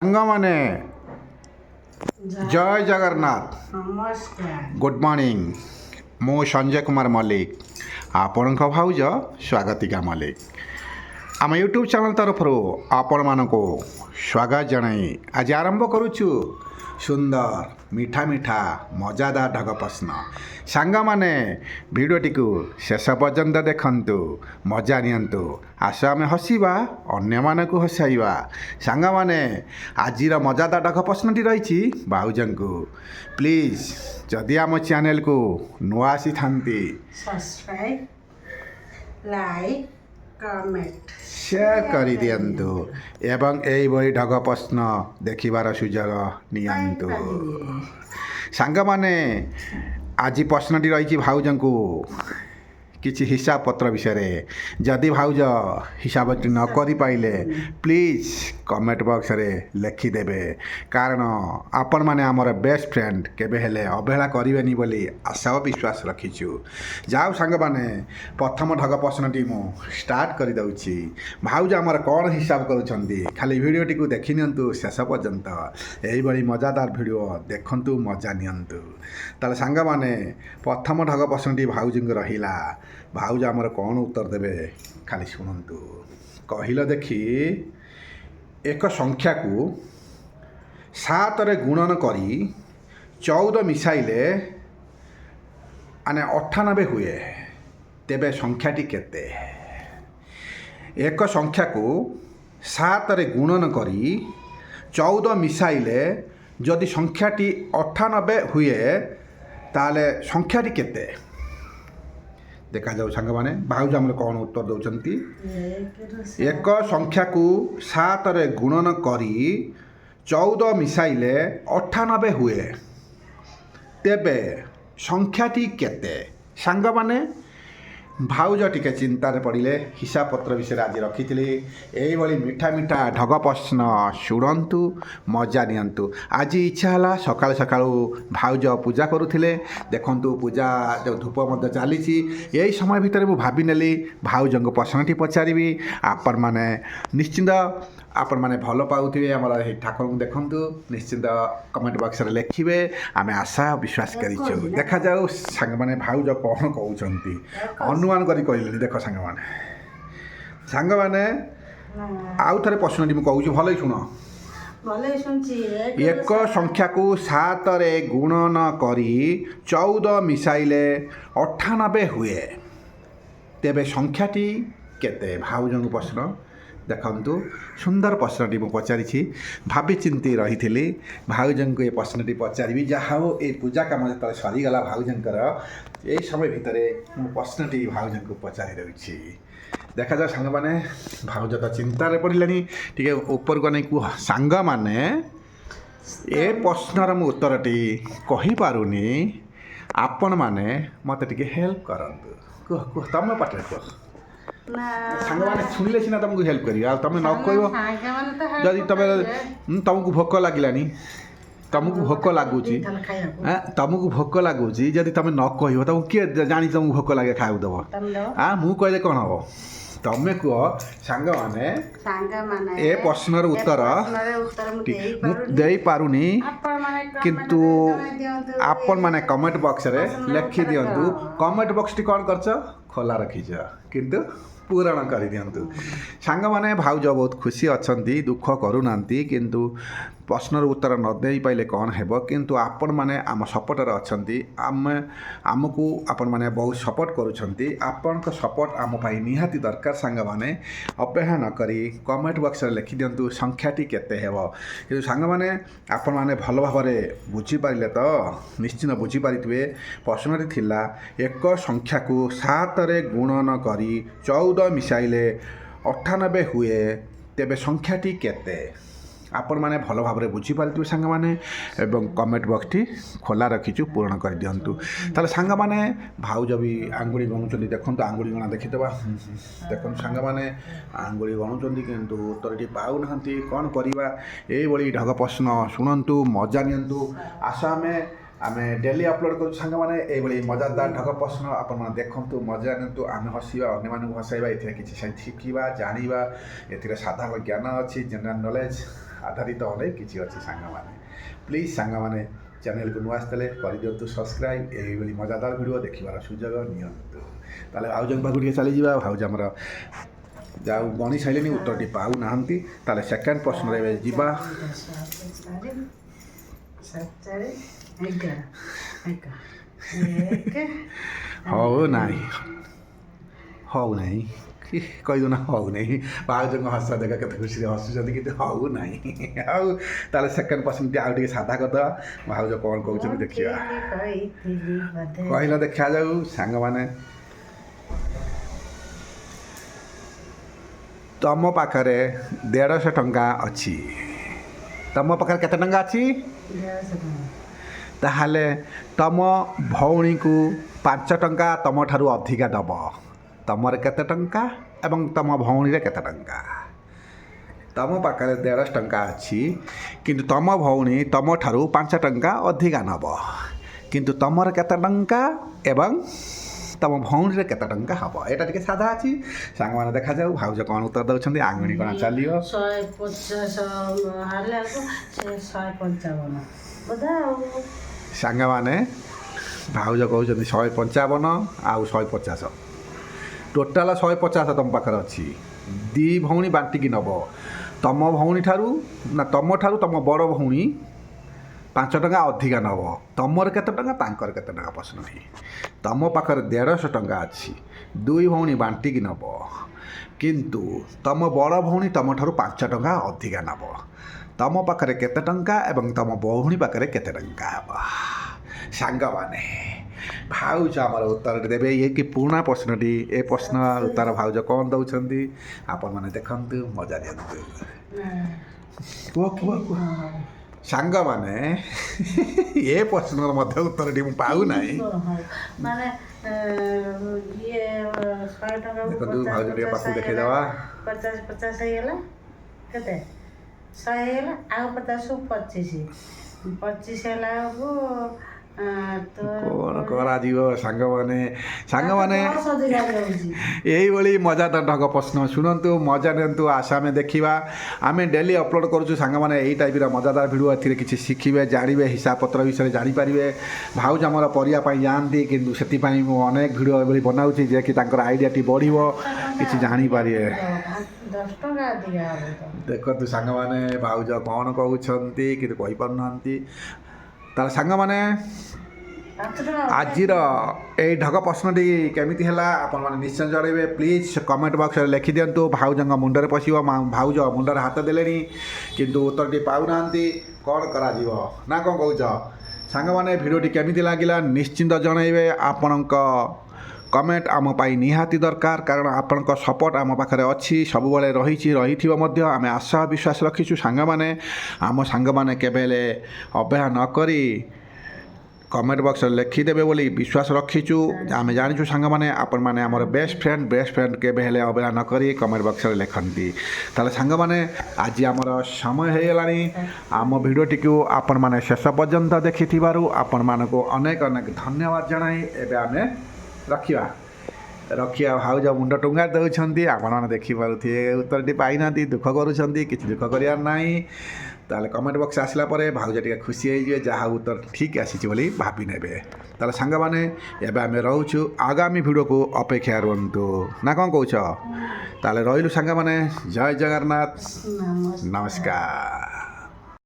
ସାଙ୍ଗମାନେ ଜୟ ଜଗନ୍ନାଥ। ନମସ୍କାର। Good morning. ମୁଁ ସଞ୍ଜୟ କୁମାର ମଲ୍ଲିକ, ଆପଣଙ୍କ ଭାଉଜ ସ୍ୱାଗତିକା ମଲ୍ଲିକ। ଆମ ୟୁଟ୍ୟୁବ୍ ଚ୍ୟାନେଲ୍ ତରଫରୁ ଆପଣମାନଙ୍କୁ ସ୍ୱାଗତ ଜଣାଇ ଆଜି ଆରମ୍ଭ କରୁଛୁ ସୁନ୍ଦର ମିଠା ମିଠା ମଜାଦାର ଢଗ ପ୍ରଶ୍ନ। ସାଙ୍ଗମାନେ ଭିଡ଼ିଓଟିକୁ ଶେଷ ପର୍ଯ୍ୟନ୍ତ ଦେଖନ୍ତୁ, ମଜା ନିଅନ୍ତୁ। ଆସ ଆମେ ହସିବା, ଅନ୍ୟମାନଙ୍କୁ ହସାଇବା। ସାଙ୍ଗମାନେ ଆଜିର ମଜାଦାର ଢଗ ପ୍ରଶ୍ନଟି ରହିଛି ଭାଉଜଙ୍କୁ। ପ୍ଲିଜ୍ ଯଦି ଆମ ଚ୍ୟାନେଲକୁ ନୂଆ ଆସିଥାନ୍ତି ସବସ୍କ୍ରାଇବ୍, ଲାଇକ୍, କମେଣ୍ଟ, ସେୟାର କରିଦିଅନ୍ତୁ ଏବଂ ଏହିଭଳି ଢଗ ପ୍ରଶ୍ନ ଦେଖିବାର ସୁଯୋଗ ନିଅନ୍ତୁ। ସାଙ୍ଗମାନେ ଆଜି ପ୍ରଶ୍ନଟି ରହିଛି ଭାଉଜଙ୍କୁ କିଛି ହିସାବ ପତ୍ର ବିଷୟରେ। ଯଦି ଭାଉଜ ହିସାବଟି ନ କରିପାରିଲେ ପ୍ଲିଜ୍ କମେଣ୍ଟ ବକ୍ସରେ ଲେଖିଦେବେ, କାରଣ ଆପଣମାନେ ଆମର ବେଷ୍ଟ ଫ୍ରେଣ୍ଡ, କେବେ ହେଲେ ଅବହେଳା କରିବେନି ବୋଲି ଆଶା ଓ ବିଶ୍ୱାସ ରଖିଛୁ। ଯାଉ ସାଙ୍ଗମାନେ, ପ୍ରଥମ ଢଗ ପ୍ରଶ୍ନଟି ମୁଁ ଷ୍ଟାର୍ଟ କରିଦେଉଛି। ଭାଉଜ ଆମର କ'ଣ ହିସାବ କରୁଛନ୍ତି, ଖାଲି ଭିଡ଼ିଓଟିକୁ ଦେଖିନିଅନ୍ତୁ ଶେଷ ପର୍ଯ୍ୟନ୍ତ। ଏହିଭଳି ମଜାଦାର ଭିଡ଼ିଓ ଦେଖନ୍ତୁ, ମଜା ନିଅନ୍ତୁ। ତାହେଲେ ସାଙ୍ଗମାନେ ପ୍ରଥମ ଢଗ ପ୍ରଶ୍ନଟି ଭାଉଜଙ୍କୁ ରହିଲା। ଭାଉଜ ଆମର କ'ଣ ଉତ୍ତର ଦେବେ ଖାଲି ଶୁଣନ୍ତୁ। କହିଲ ଦେଖି, ଏକ ସଂଖ୍ୟାକୁ 7ରେ ଗୁଣନ କରି 14 ମିଶାଇଲେ 98 ହୁଏ, ତେବେ ସଂଖ୍ୟାଟି କେତେ? ଏକ ସଂଖ୍ୟାକୁ 7ରେ ଗୁଣନ କରି 14 ମିଶାଇଲେ ଯଦି ସଂଖ୍ୟାଟି 98 ହୁଏ, ତାହେଲେ ସଂଖ୍ୟାଟି କେତେ? ଦେଖାଯାଉ ସାଙ୍ଗମାନେ ଭାଉଜ ଆମର କ'ଣ ଉତ୍ତର ଦେଉଛନ୍ତି। ଏକ ସଂଖ୍ୟାକୁ 7ରେ ଗୁଣନ କରି 14 ମିଶାଇଲେ 98 ହୁଏ, ତେବେ ସଂଖ୍ୟାଟି କେତେ? ସାଙ୍ଗମାନେ ଭାଉଜ ଟିକେ ଚିନ୍ତାରେ ପଡ଼ିଲେ। ହିସାବ ପତ୍ର ବିଷୟରେ ଆଜି ରଖିଥିଲି। ଏଇଭଳି ମିଠା ମିଠା ଢଗ ପ୍ରଶ୍ନ ଶୁଣନ୍ତୁ, ମଜା ନିଅନ୍ତୁ। ଆଜି ଇଚ୍ଛା ହେଲା ସକାଳୁ ସକାଳୁ ଭାଉଜ ପୂଜା କରୁଥିଲେ। ଦେଖନ୍ତୁ ପୂଜା ଯେଉଁ ଧୂପ ମଧ୍ୟ ଚାଲିଛି। ଏହି ସମୟ ଭିତରେ ମୁଁ ଭାବିନେଲି ଭାଉଜଙ୍କୁ ପ୍ରଶ୍ନଟି ପଚାରିବି। ଆପଣମାନେ ନିଶ୍ଚିନ୍ତ ଆପଣମାନେ ଭଲ ପାଉଥିବେ ଆମର ଏହି ଠାକୁରଙ୍କୁ। ଦେଖନ୍ତୁ ନିଶ୍ଚିନ୍ତ କମେଣ୍ଟ ବକ୍ସରେ ଲେଖିବେ, ଆମେ ଆଶା ବିଶ୍ୱାସ କରିଛୁ। ଦେଖାଯାଉ ସାଙ୍ଗମାନେ ଭାଉଜ କ'ଣ କହୁଛନ୍ତି। ଅନୁମାନ କରି କହିଲେନି। ଦେଖ ସାଙ୍ଗମାନେ ଆଉ ଥରେ ପ୍ରଶ୍ନଟି ମୁଁ କହୁଛି, ଭଲକି ଶୁଣ। ଏକ ସଂଖ୍ୟାକୁ 7ରେ ଗୁଣନ କରି 14 ମିଶାଇଲେ 98 ହୁଏ, ତେବେ ସଂଖ୍ୟାଟି କେତେ? ଭାଉଜଙ୍କୁ ପ୍ରଶ୍ନ। ଦେଖନ୍ତୁ ସୁନ୍ଦର ପ୍ରଶ୍ନଟି ମୁଁ ପଚାରିଛି, ଭାବିଚିନ୍ତି ରହିଥିଲି ଭାଉଜଙ୍କୁ ଏ ପ୍ରଶ୍ନଟି ପଚାରିବି। ଯାହା ହଉ ଏ ପୂଜା କାମ ଯେତେବେଳେ ସରିଗଲା ଭାଉଜଙ୍କର, ଏହି ସମୟ ଭିତରେ ମୁଁ ପ୍ରଶ୍ନଟି ଭାଉଜଙ୍କୁ ପଚାରି ଦେଉଛି। ଦେଖାଯାଉ ସାଙ୍ଗମାନେ ଭାଉଜ ତ ଚିନ୍ତାରେ ପଡ଼ିଲେଣି। ଟିକେ ଉପରକୁ ନେଇ କୁହ ସାଙ୍ଗମାନେ, ଏ ପ୍ରଶ୍ନର ମୁଁ ଉତ୍ତରଟି କହିପାରୁନି, ଆପଣମାନେ ମୋତେ ଟିକେ ହେଲ୍ପ କରନ୍ତୁ। କୁହ ତମ ପାଟିରେ କୁହ। ସାଙ୍ଗମାନେ ଶୁଣିଲେ ସିନା ତୁମକୁ ହେଲ୍ପ କରିବେ, ଆଉ ତୁମେ ନ କହିବ। ଯଦି ତୁମକୁ ଭୋକ ଲାଗିଲାନି, ତୁମକୁ ଭୋକ ଲାଗୁଛି, ଯଦି ତୁମେ ନ କହିବ ତୁମକୁ କିଏ ଜାଣି ତୁମକୁ ଭୋକ ଲାଗେ ଖାଇବାକୁ ଦେବ? ମୁଁ କହିଲେ କ'ଣ ହେବ? ତମେ କୁହ ସାଙ୍ଗମାନେ, ଏ ପ୍ରଶ୍ନର ଉତ୍ତର ମୁଁ ଦେଇପାରୁନି, କିନ୍ତୁ ଆପଣମାନେ କମେଣ୍ଟ ବକ୍ସରେ ଲେଖିଦିଅନ୍ତୁ। କମେଣ୍ଟ ବକ୍ସଟି କ'ଣ କରିଛ? ଖୋଲା ରଖିଛ, କିନ୍ତୁ ପୂରଣ କରିଦିଅନ୍ତୁ। ସାଙ୍ଗମାନେ ଭାଉଜ ବହୁତ ଖୁସି ଅଛନ୍ତି, ଦୁଃଖ କରୁନାହାନ୍ତି, କିନ୍ତୁ ପ୍ରଶ୍ନର ଉତ୍ତର ନ ଦେଇପାରିଲେ କ'ଣ ହେବ? କିନ୍ତୁ ଆପଣମାନେ ଆମ ସପୋର୍ଟରେ ଅଛନ୍ତି। ଆମକୁ ଆପଣମାନେ ବହୁତ ସପୋର୍ଟ କରୁଛନ୍ତି। ଆପଣଙ୍କ ସପୋର୍ଟ ଆମ ପାଇଁ ନିହାତି ଦରକାର। ସାଙ୍ଗମାନେ ଅପେକ୍ଷା ନ କରି କମେଣ୍ଟ ବକ୍ସରେ ଲେଖିଦିଅନ୍ତୁ ସଂଖ୍ୟାଟି କେତେ ହେବ। କିନ୍ତୁ ସାଙ୍ଗମାନେ ଆପଣମାନେ ଭଲ ଭାବରେ ବୁଝିପାରିଲେ ତ? ନିଶ୍ଚିନ୍ତ ବୁଝିପାରିଥିବେ। ପ୍ରଶ୍ନଟି ଥିଲା ଏକ ସଂଖ୍ୟାକୁ 7ରେ ଗୁଣନ କରି 14 ମିଶାଇଲେ 98 ହୁଏ, ତେବେ ସଂଖ୍ୟାଟି କେତେ? ଆପଣମାନେ ଭଲ ଭାବରେ ବୁଝିପାରିଥିବେ ସାଙ୍ଗମାନେ, ଏବଂ କମେଣ୍ଟ ବକ୍ସଟି ଖୋଲା ରଖିଛୁ, ପୂରଣ କରିଦିଅନ୍ତୁ। ତାହେଲେ ସାଙ୍ଗମାନେ ଭାଉଜ ବି ଆଙ୍ଗୁଳି ଗଣୁଛନ୍ତି। ଦେଖନ୍ତୁ ଆଙ୍ଗୁଳି ଗଣା ଦେଖିଦେବା। ଦେଖନ୍ତୁ ସାଙ୍ଗମାନେ ଆଙ୍ଗୁଳି ଗଣୁଛନ୍ତି, କିନ୍ତୁ ଉତ୍ତରଟି ପାଉନାହାନ୍ତି। କ'ଣ କରିବା? ଏଇଭଳି ଢଗ ପ୍ରଶ୍ନ ଶୁଣନ୍ତୁ, ମଜା ନିଅନ୍ତୁ। ଆସ ଆମେ ଡେଲି ଅପଲୋଡ଼ କରୁଛୁ ସାଙ୍ଗମାନେ ଏଇଭଳି ମଜାଦାର ଢଗ ପ୍ରଶ୍ନ। ଆପଣମାନେ ଦେଖନ୍ତୁ, ମଜା ନିଅନ୍ତୁ, ଆମେ ହସିବା, ଅନ୍ୟମାନଙ୍କୁ ହସାଇବା। ଏଥିରେ କିଛି ଶିଖିବା, ଜାଣିବା, ଏଥିରେ ସାଧାରଣ ଜ୍ଞାନ ଅଛି, ଜେନେରାଲ ନଲେଜ। ଆଧାରିତ ଅନେକ କିଛି ଅଛି ସାଙ୍ଗମାନେ। ପ୍ଲିଜ୍ ସାଙ୍ଗମାନେ ଚ୍ୟାନେଲକୁ ନୂଆ ଆସିଥିଲେ କରିଦିଅନ୍ତୁ ସବସ୍କ୍ରାଇବ୍, ଏଇଭଳି ମଜାଦାର ଭିଡ଼ିଓ ଦେଖିବାର ସୁଯୋଗ ନିଅନ୍ତୁ। ତାହେଲେ ଭାଉଜଙ୍କ ପାଖକୁ ଟିକେ ଚାଲିଯିବା। ଭାଉଜ ଆମର ଯାଉ ଗଣି ସାରିଲେଣି, ଉତ୍ତରଟି ପାଉନାହାନ୍ତି। ତାହେଲେ ସେକେଣ୍ଡ ପ୍ରଶ୍ନରେ ଏବେ ଯିବା। ହଉ ନାହିଁ, ହଉ ନାହିଁ କହିଦେଉନା, ହଉ ନାହିଁ। ଭାଉଜଙ୍କ ହସ ଦେଖ କେତେ ଖୁସିରେ ହସୁଛନ୍ତି, କିନ୍ତୁ ହଉ ନାହିଁ। ଆଉ ତାହେଲେ ସେକେଣ୍ଡ ପ୍ରଶ୍ନଟି ଆଉ ଟିକେ ସାଧା କରିଦେବା। ଭାଉଜ କ'ଣ କହୁଛନ୍ତି ଦେଖିବା। କହିଲ ଦେଖାଯାଉ ସାଙ୍ଗମାନେ। ତମ ପାଖରେ 150 ଟଙ୍କା ଅଛି। ତମ ପାଖରେ କେତେ ଟଙ୍କା ଅଛି? ତାହେଲେ ତମ ଭଉଣୀକୁ 5 ଟଙ୍କା ତମଠାରୁ ଅଧିକା ଦେବ। ତମର କେତେ ଟଙ୍କା ଏବଂ ତମ ଭଉଣୀରେ କେତେ ଟଙ୍କା? ତମ ପାଖରେ 150 ଟଙ୍କା ଅଛି, କିନ୍ତୁ ତମ ଭଉଣୀ ତମଠାରୁ 5 ଟଙ୍କା ଅଧିକା ନେବ। କିନ୍ତୁ ତମର କେତେ ଟଙ୍କା ଏବଂ ତମ ଭଉଣୀରେ କେତେ ଟଙ୍କା ହେବ? ଏଇଟା ଟିକେ ସାଧା ଅଛି ସାଙ୍ଗମାନେ। ଦେଖାଯାଉ ଭାଉଜ କ'ଣ ଉତ୍ତର ଦେଉଛନ୍ତି। ଆଙ୍ଗୁଳି କ'ଣ ଚାଲିବ? 150 ସାଙ୍ଗମାନେ ଭାଉଜ କହୁଛନ୍ତି 155 ଆଉ 150। ଟୋଟାଲ୍ 150 ତମ ପାଖରେ ଅଛି। 2 ଭଉଣୀ ବାଣ୍ଟିକି ନେବ। ତମ ଭଉଣୀଠାରୁ ନା ତମଠାରୁ ତମ ବଡ଼ ଭଉଣୀ 5 ଟଙ୍କା ଅଧିକା ନେବ। ତମର କେତେ ଟଙ୍କା, ତାଙ୍କର କେତେ ଟଙ୍କା ପ୍ରଶ୍ନ ନାହିଁ। ତମ ପାଖରେ 150 ଟଙ୍କା ଅଛି। 2 ଭଉଣୀ ବାଣ୍ଟିକି ନେବ, କିନ୍ତୁ ତମ ବଡ଼ ଭଉଣୀ ତମଠାରୁ 5 ଟଙ୍କା ଅଧିକା ନେବ। ତମ ପାଖରେ କେତେ ଟଙ୍କା ଏବଂ ତମ ଭଉଣୀ ପାଖରେ କେତେ ଟଙ୍କା ହେବ? ସାଙ୍ଗମାନେ ଭାଉଜ ଆମର ଉତ୍ତରଟି ଦେବେ। ଇଏ କି ପୁରୁଣା ପ୍ରଶ୍ନଟି। ଏ ପ୍ରଶ୍ନ ଉତ୍ତର ଭାଉଜ କ'ଣ ଦେଉଛନ୍ତି ଆପଣମାନେ ଦେଖନ୍ତୁ, ମଜା ଦିଅନ୍ତୁ। କୁହ କୁହ କୁହ ସାଙ୍ଗମାନେ। ଏ ପ୍ରଶ୍ନର ମଧ୍ୟ ଉତ୍ତରଟି ମୁଁ ପାଉନାହିଁ। ଦେଖନ୍ତୁ ଭାଉଜ ଟିକେ ପାଖକୁ ଦେଖେଇଦେବା। 50 ହେଇଗଲା, କେତେ 100 ହେଇଗଲା, ଆଉ 50କୁ 25 ହେଲା ବେଳକୁ କ'ଣ କରାଯିବ ସାଙ୍ଗମାନେ। ସାଙ୍ଗମାନେ ଏଇଭଳି ମଜାଦାର ଢଙ୍ଗ ପ୍ରଶ୍ନ ଶୁଣନ୍ତୁ, ମଜା ନିଅନ୍ତୁ। ଆଶା ଆମେ ଦେଖିବା। ଆମେ ଡେଲି ଅପଲୋଡ଼ କରୁଛୁ ସାଙ୍ଗମାନେ ଏଇ ଟାଇପ୍ର ମଜାଦାର ଭିଡ଼ିଓ। ଏଥିରେ କିଛି ଶିଖିବେ, ଜାଣିବେ, ହିସାବ ପତ୍ର ବିଷୟରେ ଜାଣିପାରିବେ। ଭାଉଜ ଆମର ପରିବା ପାଇଁ ଯାଆନ୍ତି, କିନ୍ତୁ ସେଥିପାଇଁ ମୁଁ ଅନେକ ଭିଡ଼ିଓ ଏଭଳି ବନାଉଛି ଯେ କି ତାଙ୍କର ଆଇଡ଼ିଆଟି ବଢ଼ିବ, କିଛି ଜାଣିପାରିବେ। 10 ଟଙ୍କା ଅଧିକା ହେବ। ଦେଖନ୍ତୁ ସାଙ୍ଗମାନେ ଭାଉଜ କ'ଣ କହୁଛନ୍ତି କିନ୍ତୁ କହିପାରୁନାହାନ୍ତି। ତାହେଲେ ସାଙ୍ଗମାନେ ଆଜିର ଏଇ ଢଗ ପ୍ରଶ୍ନଟି କେମିତି ହେଲା ଆପଣମାନେ ନିଶ୍ଚୟ ଜଣାଇବେ। ପ୍ଲିଜ୍ କମେଣ୍ଟ ବକ୍ସରେ ଲେଖିଦିଅନ୍ତୁ। ଭାଉଜଙ୍କ ମୁଣ୍ଡରେ ପଶିବ। ଭାଉଜ ମୁଣ୍ଡରେ ହାତ ଦେଲେଣି, କିନ୍ତୁ ଉତ୍ତରଟି ପାଉନାହାନ୍ତି। କ'ଣ କରାଯିବ ନା କ'ଣ କହୁଛ ସାଙ୍ଗମାନେ? ଭିଡ଼ିଓଟି କେମିତି ଲାଗିଲା ନିଶ୍ଚିନ୍ତ ଜଣାଇବେ। ଆପଣଙ୍କ କମେଣ୍ଟ ଆମ ପାଇଁ ନିହାତି ଦରକାର, କାରଣ ଆପଣଙ୍କ ସପୋର୍ଟ ଆମ ପାଖରେ ଅଛି, ସବୁବେଳେ ରହିଛି, ରହିଥିବ ମଧ୍ୟ। ଆମେ ଆଶା ବିଶ୍ୱାସ ରଖିଛୁ ସାଙ୍ଗମାନେ। ଆମ ସାଙ୍ଗମାନେ କେବେ ହେଲେ ଅବହେଳା ନ କରି କମେଣ୍ଟ ବକ୍ସରେ ଲେଖିଦେବେ ବୋଲି ବିଶ୍ୱାସ ରଖିଛୁ। ଆମେ ଜାଣିଛୁ ସାଙ୍ଗମାନେ ଆପଣମାନେ ଆମର ବେଷ୍ଟ ଫ୍ରେଣ୍ଡ କେବେ ହେଲେ ଅବହେଳା ନ କରି କମେଣ୍ଟ ବକ୍ସରେ ଲେଖନ୍ତି। ତାହେଲେ ସାଙ୍ଗମାନେ ଆଜି ଆମର ସମୟ ହେଇଗଲାଣି। ଆମ ଭିଡ଼ିଓଟିକୁ ଆପଣମାନେ ଶେଷ ପର୍ଯ୍ୟନ୍ତ ଦେଖିଥିବାରୁ ଆପଣମାନଙ୍କୁ ଅନେକ ଅନେକ ଧନ୍ୟବାଦ ଜଣାଇ ଏବେ ଆମେ ରଖିବା। ଭାଉଜ ମୁଣ୍ଡ ଟୁଙ୍ଗା ଦେଉଛନ୍ତି। ଆପଣମାନେ ଦେଖିପାରୁଥିବେ ଉତ୍ତରଟି ପାଇନାହାନ୍ତି, ଦୁଃଖ କରୁଛନ୍ତି। କିଛି ଦୁଃଖ କରିବାର ନାହିଁ। ତାହେଲେ କମେଣ୍ଟ ବକ୍ସ ଆସିଲା ପରେ ଭାଉଜ ଟିକେ ଖୁସି ହେଇଯିବେ, ଯାହା ଉତ୍ତର ଠିକ୍ ଆସିଛି ବୋଲି ଭାବି ନେବେ। ତାହେଲେ ସାଙ୍ଗମାନେ ଏବେ ଆମେ ରହୁଛୁ, ଆଗାମୀ ଭିଡ଼ିଓକୁ ଅପେକ୍ଷା ରୁହନ୍ତୁ ନା କ'ଣ କହୁଛ? ତାହେଲେ ରହିଲୁ ସାଙ୍ଗମାନେ। ଜୟ ଜଗନ୍ନାଥ, ନମସ୍କାର।